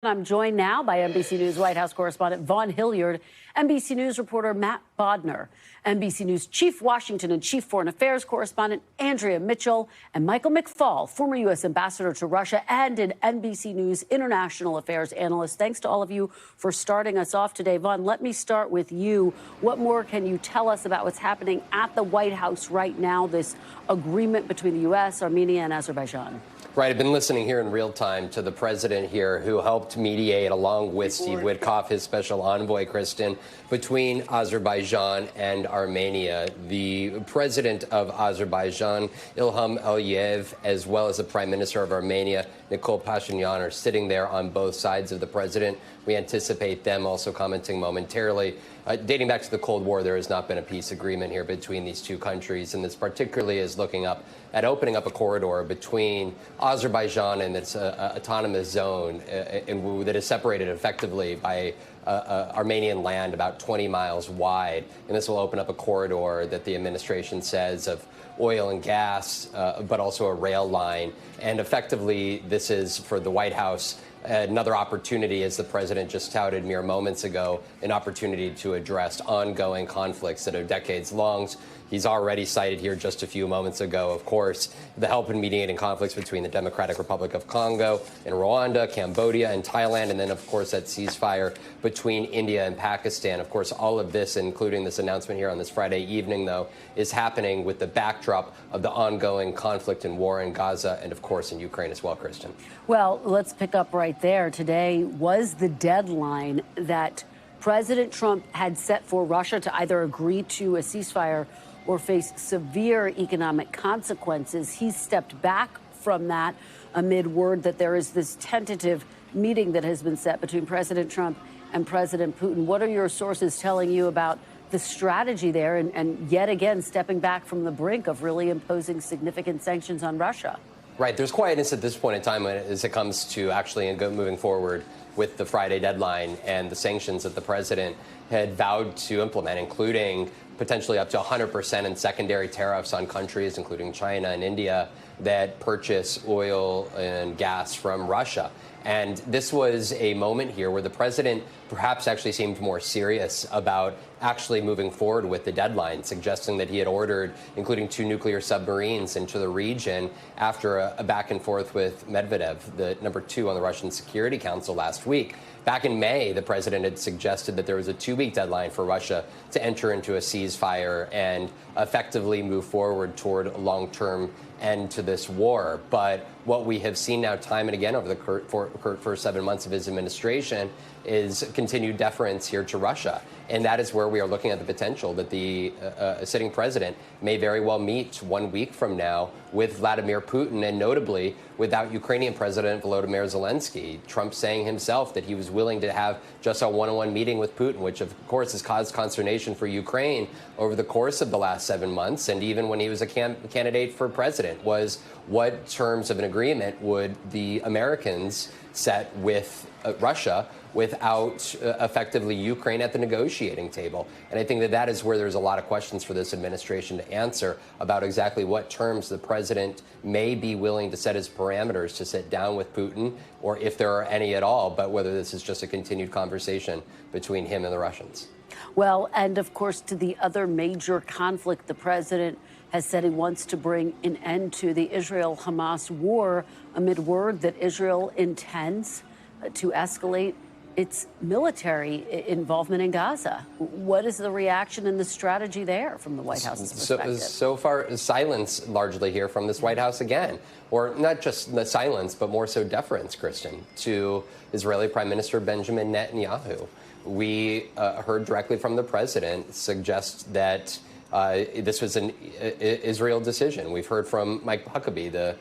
I'm joined now by NBC News White House correspondent Vaughn Hillyard, NBC News reporter Matt Bodner, NBC News Chief Washington and Chief Foreign Affairs correspondent Andrea Mitchell, and Michael McFaul, former U.S. ambassador to Russia and an NBC News international affairs analyst. Thanks to all of you for starting us off today. Vaughn, let me start with you. What more can you tell us about what's happening at the White House right now, this agreement between the U.S., Armenia, and Azerbaijan? Right. I've been listening here in real time to the president here who helped mediate, along with Steve Witkoff, his special envoy, Kristen, between Azerbaijan and Armenia. The president of Azerbaijan, Ilham Aliyev, as well as the prime minister of Armenia, Nikol Pashinyan, are sitting there on both sides of the president. We anticipate them also commenting momentarily. Dating back to the Cold War, there has not been a peace agreement here between these two countries, and this particularly is looking up at opening up a corridor between Azerbaijan and its autonomous zone that is separated effectively by Armenian land about 20 miles wide. And this will open up a corridor that the administration says of oil and gas, but also a rail line. And effectively, this is for the White House another opportunity, as the president just touted mere moments ago, an opportunity to address ongoing conflicts that are decades long. He's already cited here just a few moments ago, of course, the help in mediating conflicts between the Democratic Republic of Congo and Rwanda, Cambodia and Thailand, and then, of course, that ceasefire between India and Pakistan. Of course, all of this, including this announcement here on this Friday evening, though, is happening with the backdrop of the ongoing conflict and war in Gaza and, of course, in Ukraine as well, Kristen. Well, let's pick up right there. Today was the deadline that President Trump had set for Russia to either agree to a ceasefire or face severe economic consequences. He stepped back from that amid word that there is this tentative meeting that has been set between President Trump and President Putin. What are your sources telling you about the strategy there and yet again stepping back from the brink of really imposing significant sanctions on Russia? Right. There's quietness at this point in time as it comes to actually moving forward with the Friday deadline and the sanctions that the president had vowed to implement, including potentially up to 100% in secondary tariffs on countries, including China and India, that purchase oil and gas from Russia. And this was a moment here where the president perhaps actually seemed more serious about actually moving forward with the deadline, suggesting that he had ordered, including 2 nuclear submarines into the region after a back and forth with Medvedev, the number 2 on the Russian Security Council last week. Back in May, the president had suggested that there was a 2-week deadline for Russia to enter into a ceasefire and effectively move forward toward a long-term end to this war. But what we have seen now time and again over the first 7 months of his administration is continued deference here to Russia. And that is where we are looking at the potential that the sitting president may very well meet 1 week from now with Vladimir Putin, and notably without Ukrainian President Volodymyr Zelensky. Trump saying himself that he was willing to have just a one-on-one meeting with Putin, which of course has caused consternation for Ukraine over the course of the last 7 months. And even when he was a candidate for president, was what terms of an agreement would the Americans set with Russia without effectively Ukraine at the negotiating table? And I think that that is where there's a lot of questions for this administration to answer about exactly what terms the president may be willing to set as parameters to sit down with Putin, or if there are any at all, but whether this is just a continued conversation between him and the Russians. Well, and of course, to the other major conflict, the president has said he wants to bring an end to the Israel-Hamas war amid word that Israel intends to escalate its military involvement in Gaza. What is the reaction and the strategy there from the White House's perspective? So far, silence largely here from this White House again, or not just the silence, but more so deference, Kristen, to Israeli Prime Minister Benjamin Netanyahu. We heard directly from the president suggest that this was an Israel decision. We've heard from Mike Huckabee, the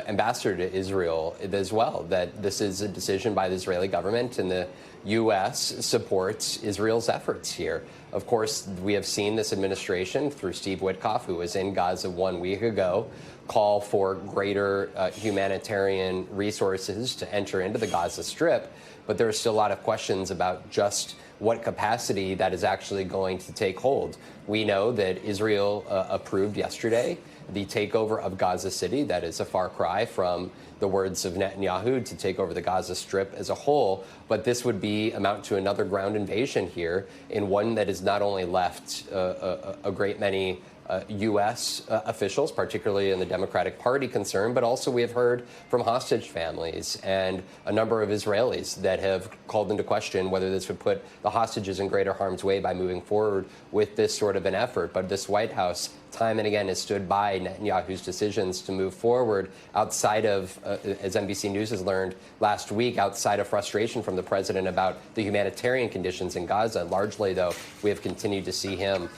ambassador to Israel, as well, that this is a decision by the Israeli government, and the U.S. supports Israel's efforts here. Of course, we have seen this administration, through Steve Witkoff, who was in Gaza 1 week ago, call for greater humanitarian resources to enter into the Gaza Strip. But there are still a lot of questions about just what capacity that is actually going to take hold. We know that Israel approved yesterday the takeover of Gaza City. That is a far cry from the words of Netanyahu to take over the Gaza Strip as a whole. But this would amount to another ground invasion here, in one that has not only left a great many U.S. Officials, particularly in the Democratic Party, concerned, but also we have heard from hostage families and a number of Israelis that have called into question whether this would put the hostages in greater harm's way by moving forward with this sort of an effort. But this White House, time and again, has stood by Netanyahu's decisions to move forward outside of, as NBC News has learned last week, outside of frustration from the president about the humanitarian conditions in Gaza. Largely, though, we have continued to see him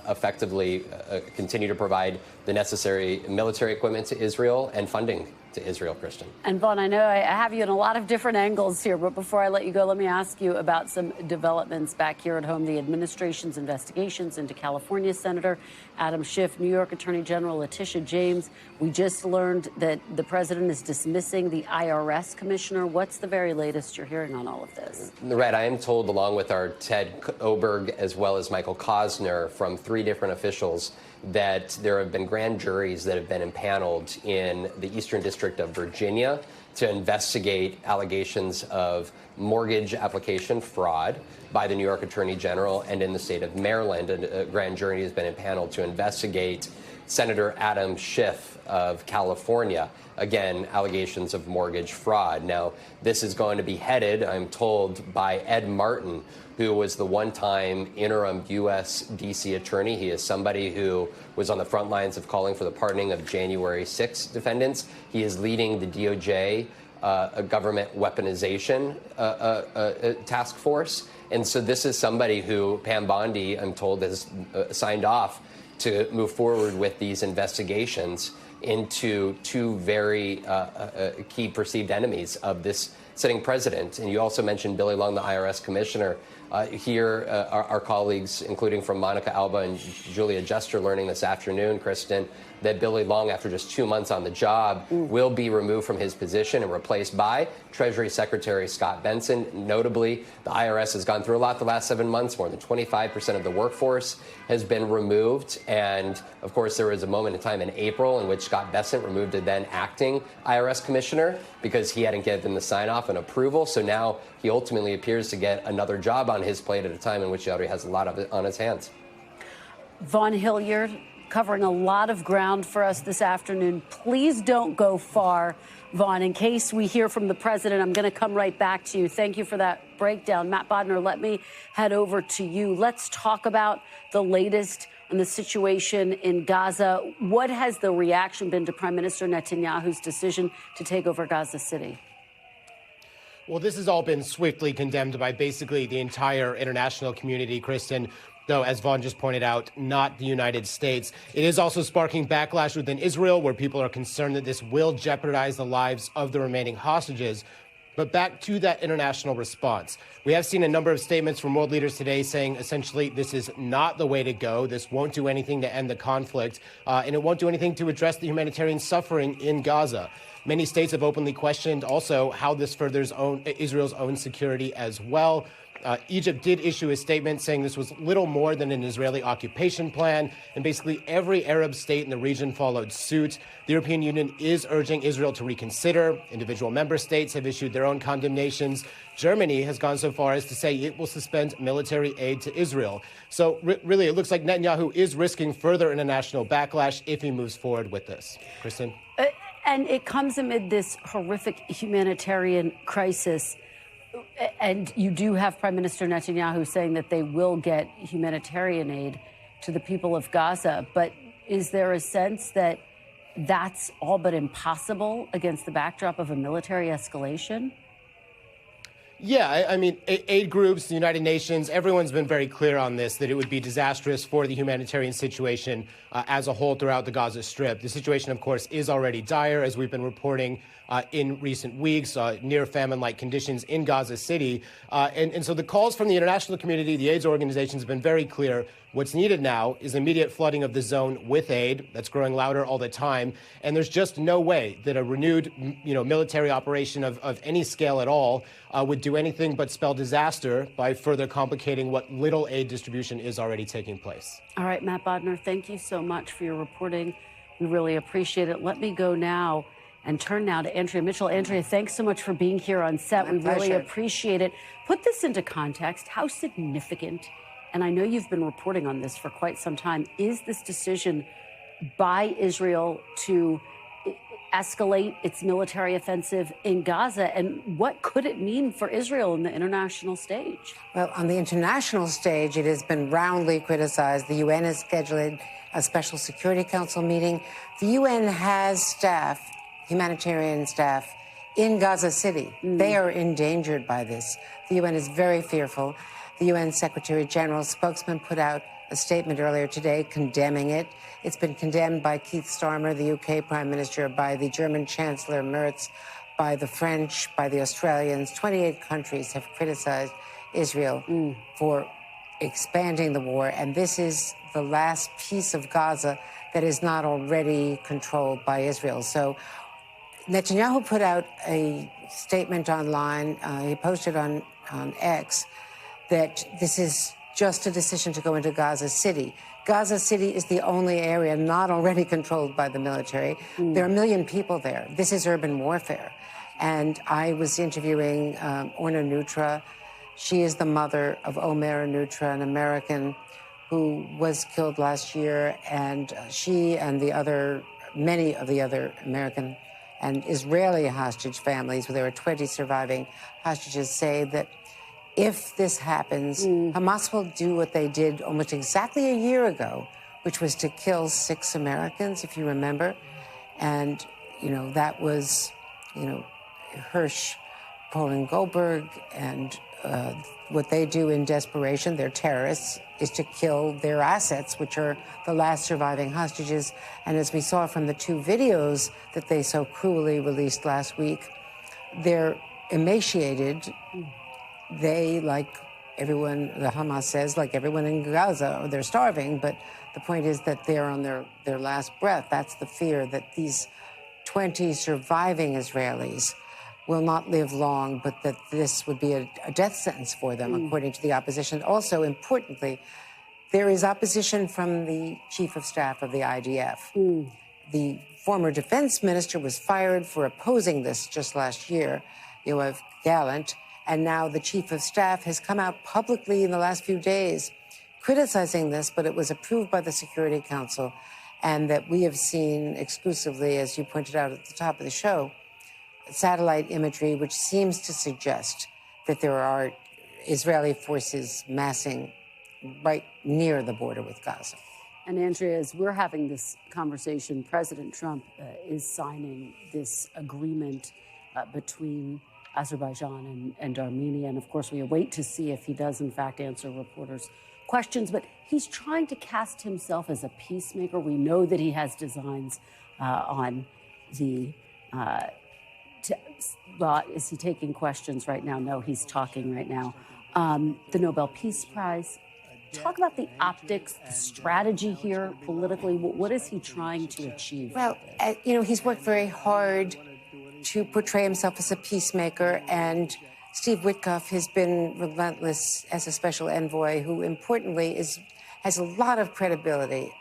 effectively continue to provide the necessary military equipment to Israel and funding to Israel, Kristen. And Vaughn, I know I have you in a lot of different angles here, but before I let you go, let me ask you about some developments back here at home. The administration's investigations into California Senator Adam Schiff, New York Attorney General Letitia James. We just learned that the president is dismissing the IRS commissioner. What's the very latest you're hearing on all of this? Right. I am told, along with our Ted Oberg as well as Michael Cosner from 3 different officials, that there have been grand juries that have been impaneled in the Eastern District of Virginia to investigate allegations of mortgage application fraud by the New York Attorney General, and in the state of Maryland, a grand jury has been impaneled to investigate Senator Adam Schiff of California. Again, allegations of mortgage fraud. Now, this is going to be headed, I'm told, by Ed Martin, who was the one-time interim U.S. D.C. attorney. He is somebody who was on the front lines of calling for the pardoning of January 6 defendants. He is leading the DOJ a government weaponization task force. And so this is somebody who Pam Bondi, I'm told, has signed off to move forward with these investigations into 2 very key perceived enemies of this sitting president. And you also mentioned Billy Long, the IRS commissioner. Here, our colleagues, including from Monica Alba and Julia Jester, learning this afternoon, Kristen, that Billy Long, after just 2 months on the job, will be removed from his position and replaced by Treasury Secretary Scott Benson. Notably, the IRS has gone through a lot the last 7 months. More than 25% of the workforce has been removed. And, of course, there was a moment in time in April in which Scott Bessent removed the then acting IRS commissioner because he hadn't given the sign-off and approval. So now he ultimately appears to get another job on his plate at a time in which he already has a lot of it on his hands. Vaughn Hillyard, covering a lot of ground for us this afternoon. Please don't go far, Vaughn. In case we hear from the president, I'm going to come right back to you. Thank you for that breakdown. Matt Bodner, let me head over to you. Let's talk about the latest on the situation in Gaza. What has the reaction been to Prime Minister Netanyahu's decision to take over Gaza City? Well, this has all been swiftly condemned by basically the entire international community, Kristen. Though, as Vaughn just pointed out, not the United States. It is also sparking backlash within Israel, where people are concerned that this will jeopardize the lives of the remaining hostages. But back to that international response. We have seen a number of statements from world leaders today saying essentially this is not the way to go. This won't do anything to end the conflict, and it won't do anything to address the humanitarian suffering in Gaza. Many states have openly questioned also how this furthers Israel's own security as well. Egypt did issue a statement saying this was little more than an Israeli occupation plan, and basically every Arab state in the region followed suit. The European Union is urging Israel to reconsider. Individual member states have issued their own condemnations. Germany has gone so far as to say it will suspend military aid to Israel. So really, it looks like Netanyahu is risking further international backlash if he moves forward with this. Kristen? And it comes amid this horrific humanitarian crisis. And you do have Prime Minister Netanyahu saying that they will get humanitarian aid to the people of Gaza. But is there a sense that that's all but impossible against the backdrop of a military escalation? Yeah, I mean, aid groups, the United Nations, everyone's been very clear on this, that it would be disastrous for the humanitarian situation as a whole throughout the Gaza Strip. The situation, of course, is already dire, as we've been reporting in recent weeks, near famine-like conditions in Gaza City. And so the calls from the international community, the AIDS organizations, have been very clear. What's needed now is immediate flooding of the zone with aid. That's growing louder all the time. And there's just no way that a renewed, military operation of any scale at all would do anything but spell disaster by further complicating what little aid distribution is already taking place. All right, Matt Bodner, thank you so much for your reporting We really appreciate it. Let me go now and turn now to Andrea Mitchell. Andrea, thanks so much for being here on set. We really appreciate it. Put this into context. How significant, and I know you've been reporting on this for quite some time, is this decision by Israel to escalate its military offensive in Gaza, and what could it mean for Israel in the international stage? Well, on the international stage, it has been roundly criticized. The UN has scheduled a special Security Council meeting. The UN has staff, humanitarian staff, in Gaza City. They are endangered by this. The UN is very fearful. The UN Secretary General's spokesman put out a statement earlier today condemning it. It's been condemned by Keith Starmer, the UK Prime Minister, by the German Chancellor Merz, by the French, by the Australians. 28 countries have criticized Israel for expanding the war, and this is the last piece of Gaza that is not already controlled by Israel. So Netanyahu put out a statement online, he posted on X, that this is just a decision to go into Gaza City. Gaza City is the only area not already controlled by the military. There are 1 million people there. This is urban warfare. And I was interviewing Orna Nutra. She is the mother of Omer Nutra, an American who was killed last year. And she and many of the other American and Israeli hostage families, where there are 20 surviving hostages, say that if this happens, Hamas will do what they did almost exactly a year ago, which was to kill 6 Americans, if you remember. And, that was, Hirsch, Poland Goldberg, and what they do in desperation, they're terrorists, is to kill their assets, which are the last surviving hostages. And as we saw from the 2 videos that they so cruelly released last week, they're emaciated. They, like everyone, the Hamas says, like everyone in Gaza, they're starving, but the point is that they're on their last breath. That's the fear, that these 20 surviving Israelis will not live long, but that this would be a death sentence for them, according to the opposition. Also, importantly, there is opposition from the chief of staff of the IDF. The former defense minister was fired for opposing this just last year, Yoav Gallant. And now the chief of staff has come out publicly in the last few days criticizing this, but it was approved by the Security Council, and that we have seen exclusively, as you pointed out at the top of the show, satellite imagery, which seems to suggest that there are Israeli forces massing right near the border with Gaza. And Andrea, as we're having this conversation, President Trump is signing this agreement between Azerbaijan and Armenia. And of course, we await to see if he does, in fact, answer reporters' questions. But he's trying to cast himself as a peacemaker. We know that he has designs on the. Is he taking questions right now? No, he's talking right now. The Nobel Peace Prize. Talk about the optics, the strategy here politically. What is he trying to achieve? Well, he's worked very hard to portray himself as a peacemaker, and Steve Witkoff has been relentless as a special envoy who, importantly, has a lot of credibility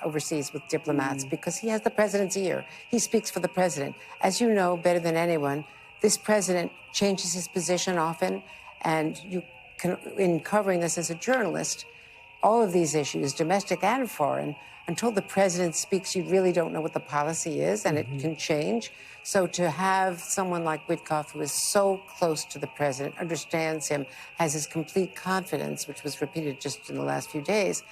overseas with diplomats because he has the president's ear. He speaks for the president. As you know better than anyone, this president changes his position often, and you can, in covering this as a journalist, all of these issues, domestic and foreign, until the president speaks, you really don't know what the policy is, and it can change. So to have someone like Witkoff, who is so close to the president, understands him, has his complete confidence, which was repeated just in the last few days,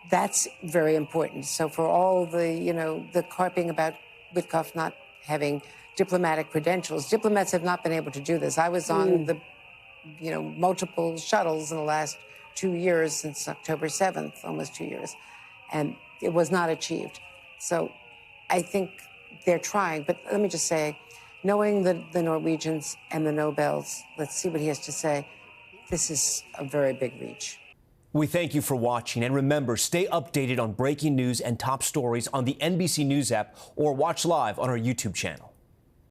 that's very important. So for all the carping about Witkoff not having diplomatic credentials, diplomats have not been able to do this. I was on the, multiple shuttles in the last 2 years, since October 7th, almost 2 years, and it was not achieved. So I think they're trying. But let me just say, knowing the Norwegians and the Nobels, let's see what he has to say. This is a very big reach. We thank you for watching. And remember, stay updated on breaking news and top stories on the NBC News app or watch live on our YouTube channel.